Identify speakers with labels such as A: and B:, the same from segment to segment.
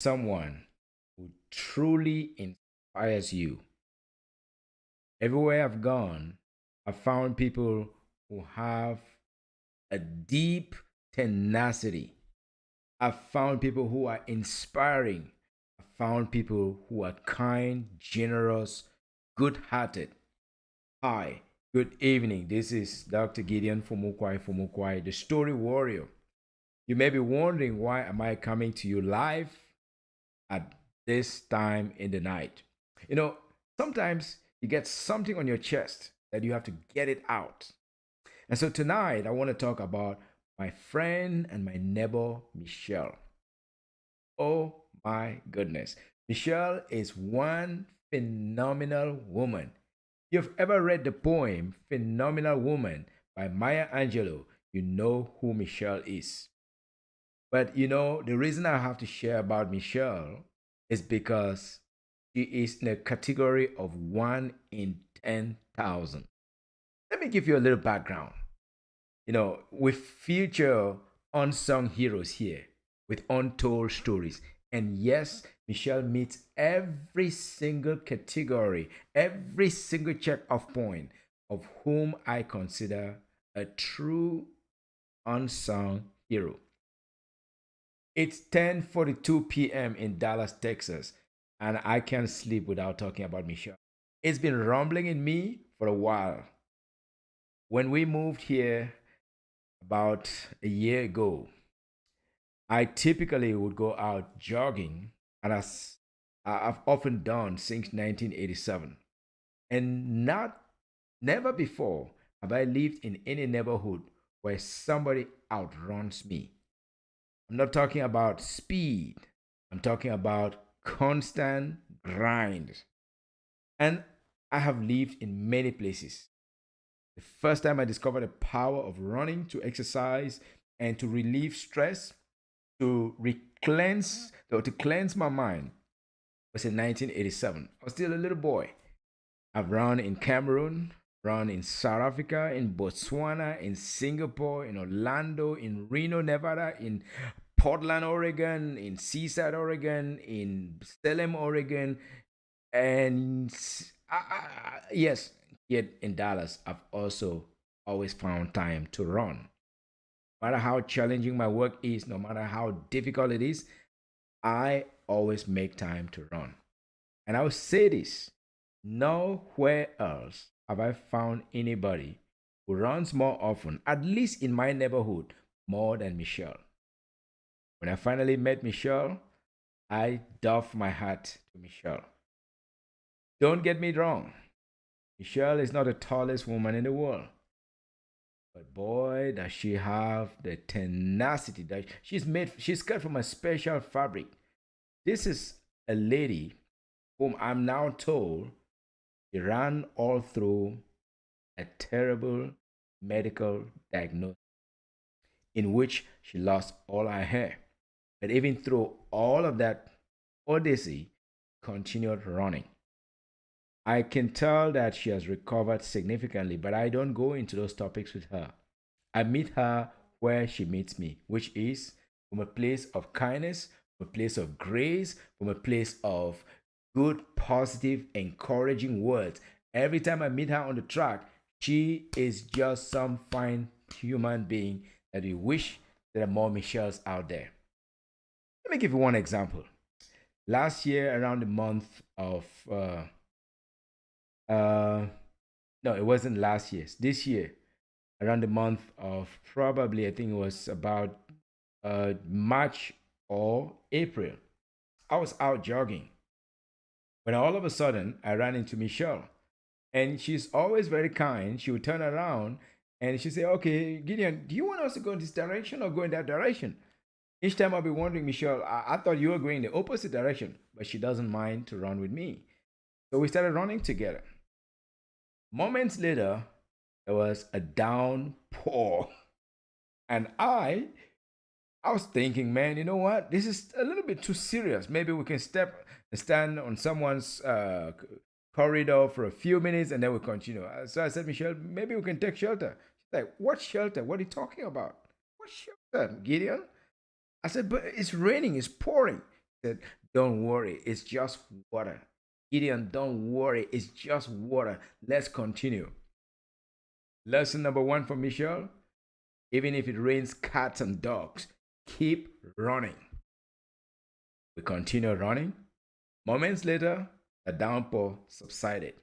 A: someone who truly inspires you. Everywhere I've gone, I've found people who have a deep tenacity. I've found people who are inspiring. I've found people who are kind, generous, good hearted. Hi, good evening. This is Dr. Gideon Fumukwai, the story warrior. You may be wondering, why am I coming to you live at this time in the night? You know, sometimes you get something on your chest that you have to get it out. And so tonight, I want to talk about my friend and my neighbor, Michelle. Oh my goodness. Michelle is one phenomenal woman. You've ever read the poem Phenomenal Woman by Maya Angelou, you know who Michelle is. But the reason I have to share about Michelle is because she is in a category of 1 in 10,000. Let me give you a little background. We feature unsung heroes here with untold stories. And yes, Michelle meets every single category, every single check off point of whom I consider a true unsung hero. It's 10:42 p.m. in Dallas, Texas, and I can't sleep without talking about Michelle. It's been rumbling in me for a while. When we moved here about a year ago, I typically would go out jogging, and as I've often done since 1987. And not never before have I lived in any neighborhood where somebody outruns me. I'm not talking about speed. I'm talking about constant grind. And I have lived in many places. The first time I discovered the power of running to exercise and to relieve stress, to cleanse my mind was in 1987. I was still a little boy. I've run in Cameroon, run in South Africa, in Botswana, in Singapore, in Orlando, in Reno, Nevada, in Portland, Oregon, in Seaside, Oregon, in Salem, Oregon, and yes, yet in Dallas, I've also always found time to run. No matter how challenging my work is, no matter how difficult it is, I always make time to run. And I will say this: nowhere else have I found anybody who runs more often, at least in my neighborhood, more than Michelle. When I finally met Michelle, I doffed my hat to Michelle. Don't get me wrong, Michelle is not the tallest woman in the world. But boy, does she have the tenacity that she's cut from a special fabric. This is a lady whom I'm now told she ran all through a terrible medical diagnosis in which she lost all her hair. But even through all of that odyssey, continued running. I can tell that she has recovered significantly, but I don't go into those topics with her. I meet her where she meets me, which is from a place of kindness, from a place of grace, from a place of good, positive, encouraging words. Every time I meet her on the track, she is just some fine human being that we wish there are more Michelles out there. Let me give you one example. Last year, around the month of uh, no, it wasn't last year. This year, around the month of probably, I think it was about March or April. I was out jogging when all of a sudden I ran into Michelle, and she's always very kind. She would turn around and she say, "Okay, Gideon, do you want us to go in this direction or go in that direction?" Each time I'll be wondering, Michelle, I thought you were going the opposite direction, but she doesn't mind to run with me. So we started running together. Moments later, there was a downpour. And I was thinking, man, you know what? This is a little bit too serious. Maybe we can step and stand on someone's corridor for a few minutes and then we'll continue. So I said, Michelle, maybe we can take shelter. She's like, what shelter? What are you talking about? What shelter, Gideon? I said, but it's raining, it's pouring. Said, don't worry, it's just water. Gideon, don't worry, it's just water. Let's continue. Lesson number one for Michelle: even if it rains cats and dogs, keep running. We continue running. Moments later, the downpour subsided.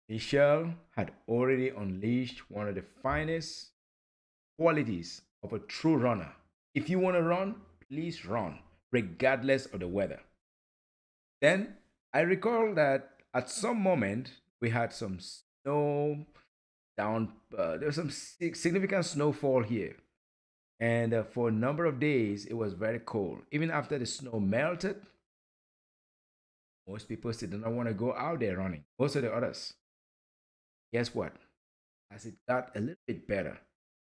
A: Michelle had already unleashed one of the finest qualities of a true runner. If you want to run, please run, regardless of the weather. Then I recall that at some moment we had some snow down, there was some significant snowfall here. And for a number of days, it was very cold. Even after the snow melted, most people still did not want to go out there running. Most of the others. Guess what? As it got a little bit better,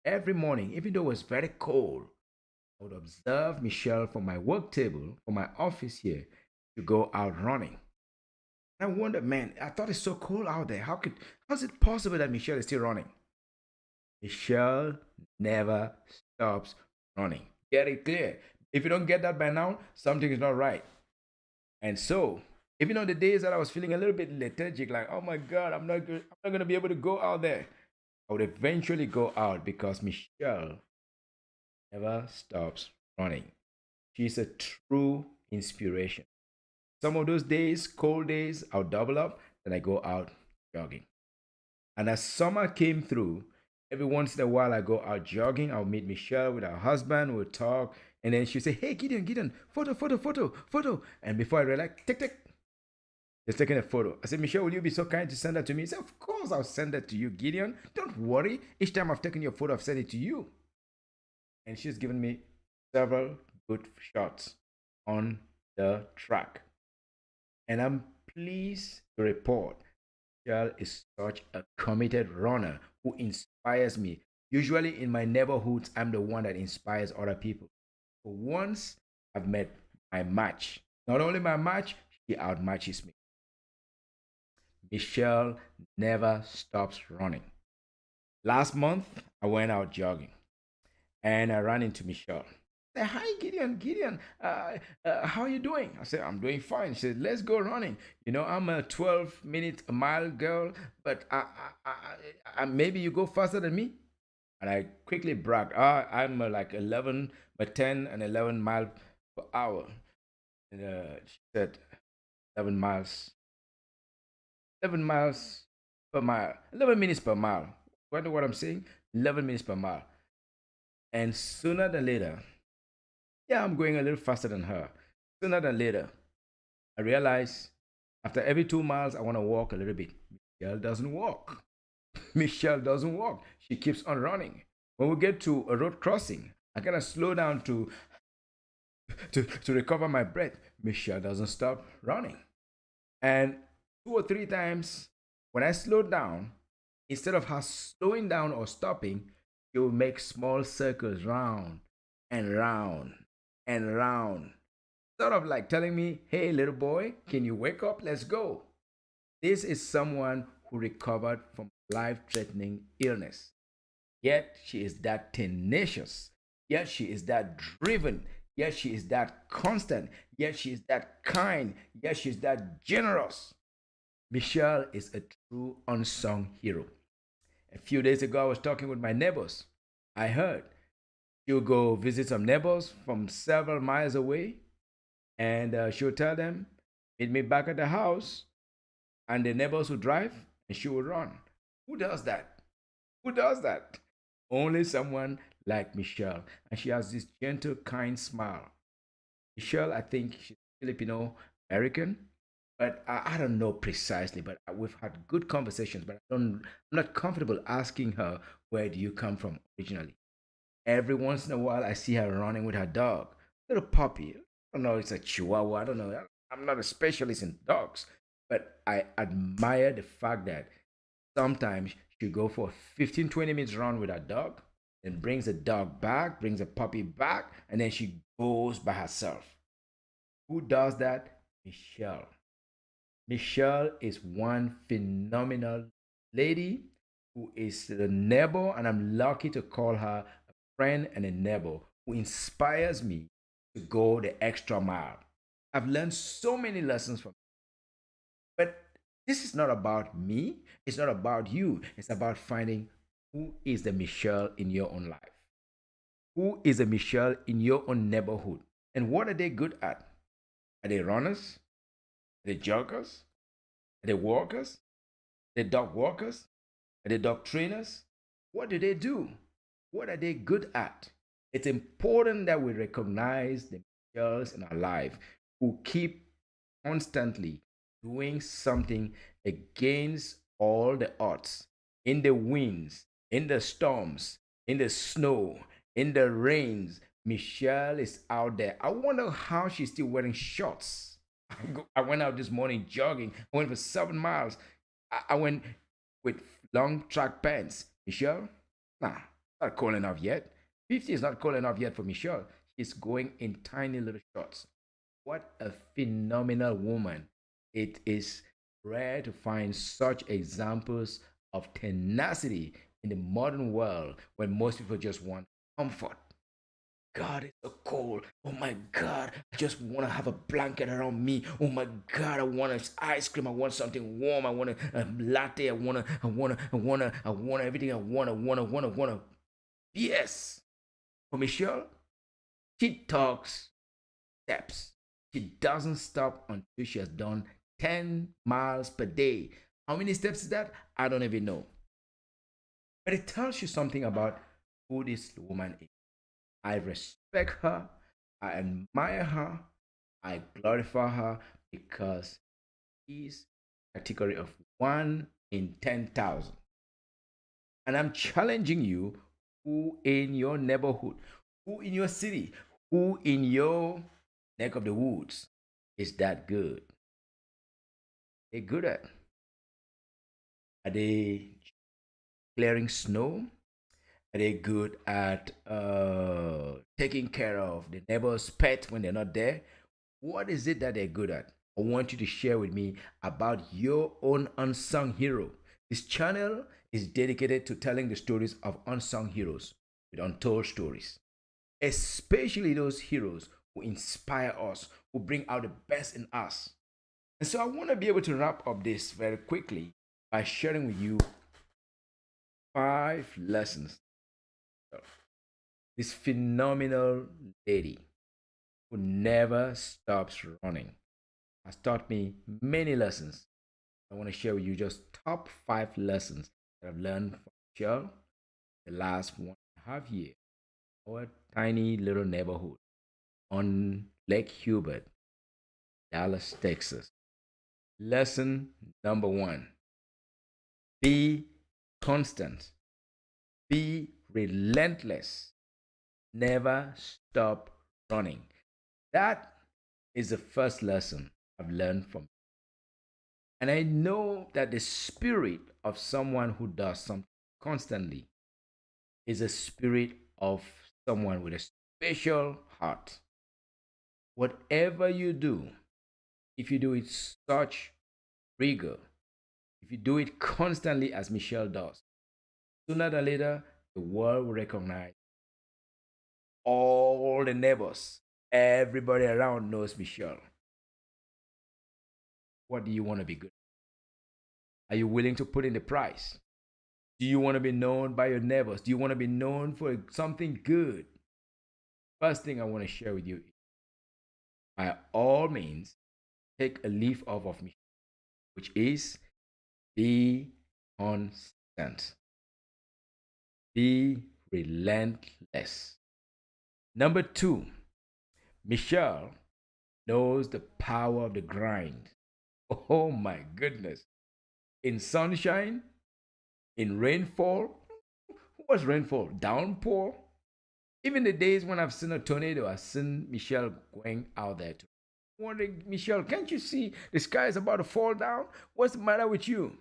A: every morning, even though it was very cold, I would observe Michelle from my work table, from my office here, to go out running. I wonder, man, I thought it's so cold out there. How's it possible that Michelle is still running? Michelle never stops running. Get it clear. If you don't get that by now, something is not right. And so, even on the days that I was feeling a little bit lethargic, like, oh my God, I'm not gonna be able to go out there, I would eventually go out because Michelle never stops running. She's a true inspiration. Some of those days, cold days, I'll double up, then I go out jogging. And as summer came through, every once in a while I go out jogging. I'll meet Michelle with her husband, we'll talk, and then she'll say, hey, Gideon, Gideon, photo, photo, photo, photo. And before I realize, tick, tick, just taking a photo. I said, Michelle, will you be so kind to send that to me? He said, of course I'll send that to you, Gideon. Don't worry. Each time I've taken your photo, I've sent it to you. And she's given me several good shots on the track. And I'm pleased to report Michelle is such a committed runner who inspires me. Usually in my neighborhoods, I'm the one that inspires other people. But once I've met my match, not only my match, she outmatches me. Michelle never stops running. Last month, I went out jogging and I ran into Michelle. I said, hi, Gideon, Gideon, how are you doing? I said, I'm doing fine. She said, let's go running. You know, I'm a 12-minute mile girl, but maybe you go faster than me. And I quickly bragged, I'm like 11, but 10 and 11 miles per hour. And she said, 11 miles, 11 miles per mile, 11 minutes per mile. What know what I'm saying? 11 minutes per mile. And sooner than later, yeah, I'm going a little faster than her. Sooner than later, I realize after every 2 miles, I want to walk a little bit. Michelle doesn't walk. Michelle doesn't walk. She keeps on running. When we get to a road crossing, I kind of slow down to recover my breath. Michelle doesn't stop running. And 2 or 3 times, when I slowed down, instead of her slowing down or stopping, she will make small circles round and round and round. Sort of like telling me, hey, little boy, can you wake up? Let's go. This is someone who recovered from life threatening illness. Yet she is that tenacious. Yet she is that driven. Yet she is that constant. Yet she is that kind. Yet she is that generous. Michelle is a true unsung hero. A few days ago, I was talking with my neighbors. I heard she'll go visit some neighbors from several miles away, and she'll tell them, meet me back at the house, and the neighbors will drive, and she will run. Who does that? Who does that? Only someone like Michelle. And she has this gentle, kind smile. Michelle, I think she's Filipino American, but I don't know precisely. But we've had good conversations. But I'm not comfortable asking her, where do you come from originally? Every once in a while, I see her running with her dog, little puppy. I don't know, it's a Chihuahua. I don't know. I'm not a specialist in dogs, but I admire the fact that sometimes she go for a 15, 20 minutes run with her dog, then brings the dog back, brings the puppy back, and then she goes by herself. Who does that? Michelle. Michelle is one phenomenal lady who is a neighbor, and I'm lucky to call her a friend and a neighbor who inspires me to go the extra mile. I've learned so many lessons from, but this is not about me. It's not about you. It's about finding who is the Michelle in your own life. Who is a Michelle in your own neighborhood? And what are they good at? Are they runners? Are they joggers? Are they walkers? Are they dog walkers? Are they dog trainers? What do they do? What are they good at? It's important that we recognize the Michelles in our life who keep constantly doing something against all the odds, in the winds, in the storms, in the snow, in the rains. Michelle is out there. I wonder how she's still wearing shorts. I went out this morning jogging. I went for 7 miles. I went with long track pants. Michelle, nah, not cold enough yet. 50 is not cold enough yet for Michelle. She's going in tiny little shorts. What a phenomenal woman. It is rare to find such examples of tenacity in the modern world when most people just want comfort. God, it's so cold. Oh my God, I just want to have a blanket around me. Oh my God, I want ice cream. I want something warm. I want a latte. I want everything I want. I want. Yes. For Michelle, she talks steps. She doesn't stop until she has done 10 miles per day. How many steps is that? I don't even know. But it tells you something about who this woman is. I respect her. I admire her. I glorify her because she's a category of 1 in 10,000. And I'm challenging you, who in your neighborhood, who in your city, who in your neck of the woods is that good? They're good at. Are they clearing snow? Are they good at taking care of the neighbor's pet when they're not there? What is it that they're good at? I want you to share with me about your own unsung hero. This channel is dedicated to telling the stories of unsung heroes with untold stories, especially those heroes who inspire us, who bring out the best in us. And so I want to be able to wrap up this very quickly by sharing with you 5 lessons. This phenomenal lady who never stops running has taught me many lessons. I want to share with you just top 5 lessons that I've learned from Michelle the last 1.5 years. Our tiny little neighborhood on Lake Hubert, Dallas, Texas. Lesson number 1: be constant, be relentless, never stop running. That is the first lesson I've learned from. And I know that the spirit of someone who does something constantly is a spirit of someone with a special heart. Whatever you do, if you do it such rigor, if you do it constantly as Michelle does, sooner or later, the world will recognize. All the neighbors, everybody around knows Michelle. What do you want to be good at? Are you willing to put in the price? Do you want to be known by your neighbors? Do you want to be known for something good? First thing I want to share with you, by all means, take a leaf off of me, which is be constant, be relentless. Number 2, Michelle knows the power of the grind. Oh my goodness. In sunshine, in rainfall. What's rainfall? Downpour. Even the days when I've seen a tornado, I've seen Michelle going out there too. Wondering, Michelle, can't you see the sky is about to fall down? What's the matter with you?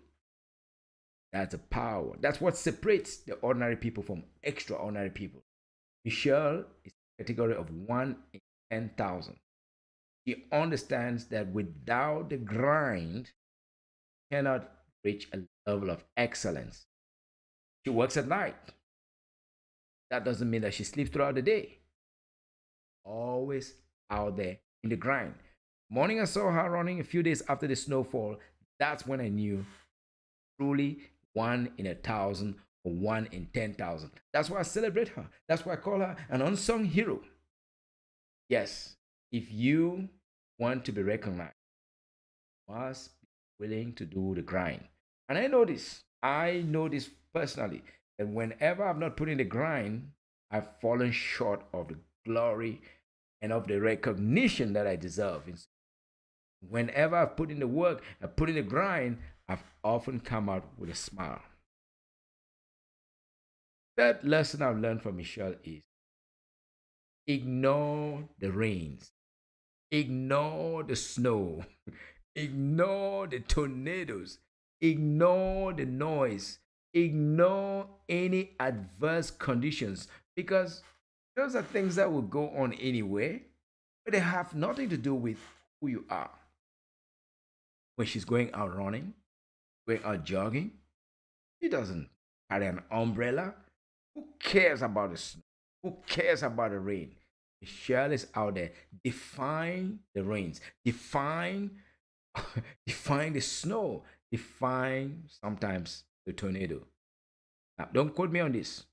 A: That's a power. That's what separates the ordinary people from extraordinary people. Michelle is a category of 1 in 10,000. She understands that without the grind, she cannot reach a level of excellence. She works at night. That doesn't mean that she sleeps throughout the day. Always out there in the grind. Morning I saw her running a few days after the snowfall. That's when I knew truly 1 in 1,000 or 1 in 10,000. That's why I celebrate her. That's why I call her an unsung hero. Yes, if you want to be recognized, you must be willing to do the grind. And I know this personally, that whenever I've not put in the grind, I've fallen short of the glory and of the recognition that I deserve. Whenever I've put in the work, I put in the grind, I've often come out with a smile. Third lesson I've learned from Michelle is ignore the rains, ignore the snow, ignore the tornadoes, ignore the noise, ignore any adverse conditions, because those are things that will go on anyway, but they have nothing to do with who you are. When she's going out running, going out jogging, she doesn't carry an umbrella. Who cares about the snow? Who cares about the rain? Michelle is out there defying the rains, defying, defying the snow, defying sometimes the tornado. Now, don't quote me on this.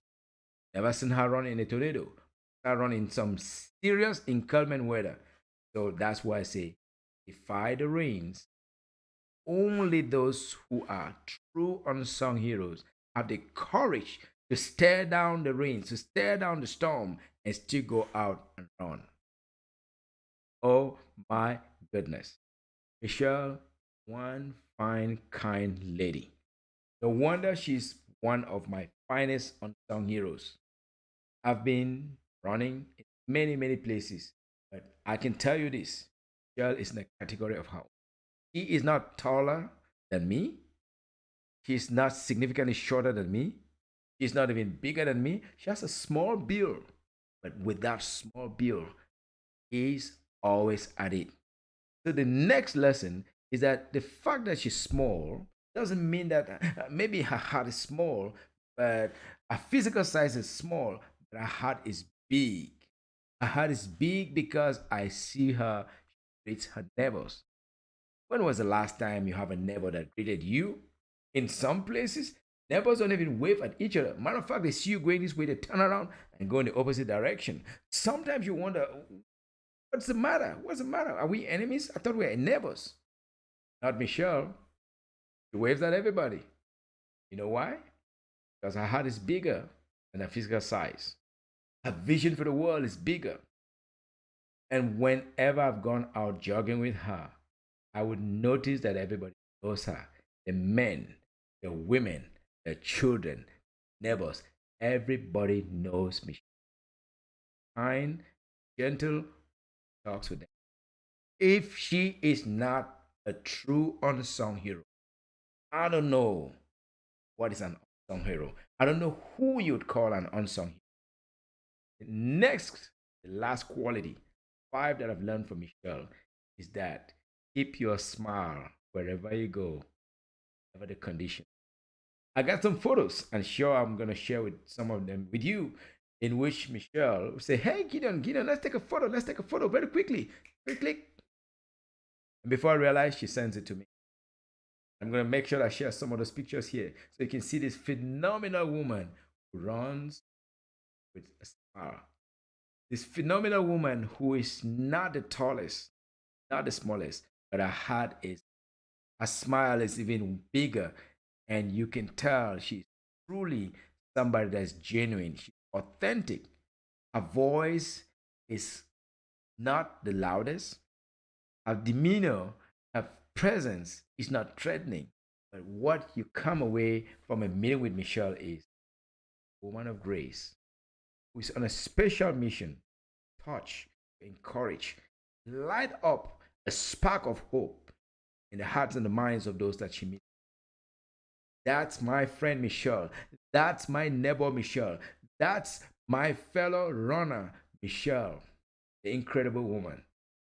A: Never seen her run in a tornado. Her run in some serious inclement weather. So that's why I say, defy the rains. Only those who are true unsung heroes have the courage to stare down the rains, to stare down the storm, and still go out and run. Oh my goodness. Michelle, one fine, kind lady. No wonder she's one of my finest unsung heroes. I've been running in many, many places, but I can tell you this: Michelle is in the category of how she is not taller than me. She's not significantly shorter than me. She's not even bigger than me. She has a small build, but with that small build, he's always at it. So the next lesson is that the fact that she's small doesn't mean that maybe her heart is small, but her physical size is small, but her heart is big. Her heart is big because I see her treat her neighbors. When was the last time you have a neighbor that greeted you? In some places, neighbors don't even wave at each other. Matter of fact, they see you going this way, they turn around and go in the opposite direction. Sometimes you wonder, what's the matter? What's the matter? Are we enemies? I thought we were neighbors. Not Michelle. She waves at everybody. You know why? Because her heart is bigger than her physical size. Her vision for the world is bigger. And whenever I've gone out jogging with her, I would notice that everybody knows her. The men, the women, the children, neighbors, everybody knows me. Kind, gentle, talks with them. If she is not a true unsung hero, I don't know what is an unsung hero. I don't know who you'd call an unsung hero. Next, the last quality, 5 that I've learned from Michelle, is that keep your smile wherever you go, whatever the condition. I got some photos, and sure, I'm gonna share with some of them with you, in which Michelle will say, "Hey, Gideon, let's take a photo. Let's take a photo very quickly. Click." And before I realize, she sends it to me. I'm gonna make sure I share some of those pictures here, so you can see this phenomenal woman who runs with a smile. This phenomenal woman who is not the tallest, not the smallest, but her smile is even bigger, and you can tell she's truly somebody that's genuine. She's authentic. Her voice is not the loudest. Her demeanor, her presence is not threatening. But what you come away from a meeting with Michelle is a woman of grace who is on a special mission, touch, encourage, light up a spark of hope in the hearts and the minds of those that she meets. That's my friend Michelle. That's my neighbor Michelle. That's my fellow runner Michelle, the incredible woman,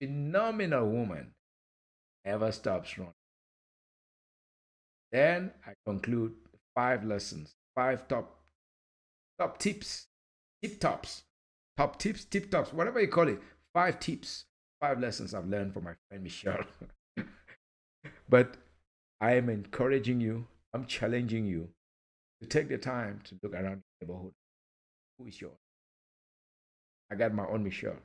A: phenomenal woman, never stops running. Then I conclude 5 lessons, 5 top tips, tip tops, top tips, tip tops, whatever you call it, 5 tips 5 lessons I've learned from my friend Michelle. But I am encouraging you, I'm challenging you to take the time to look around the neighborhood. Who is yours? I got my own Michelle.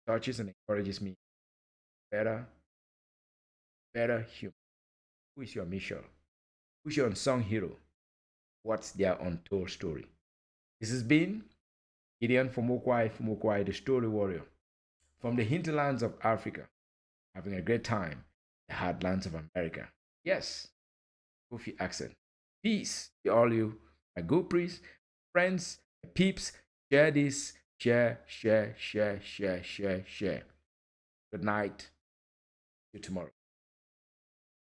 A: Touches and encourages me. Better, better human. Who is your Michelle? Who's your unsung hero? What's their untold story? This has been Gideon Fumokwai, the story warrior, from the hinterlands of Africa, having a great time, the heartlands of America. Yes, goofy accent. Peace to all you, my good priests, friends, peeps. Share this, share. Good night. See you tomorrow.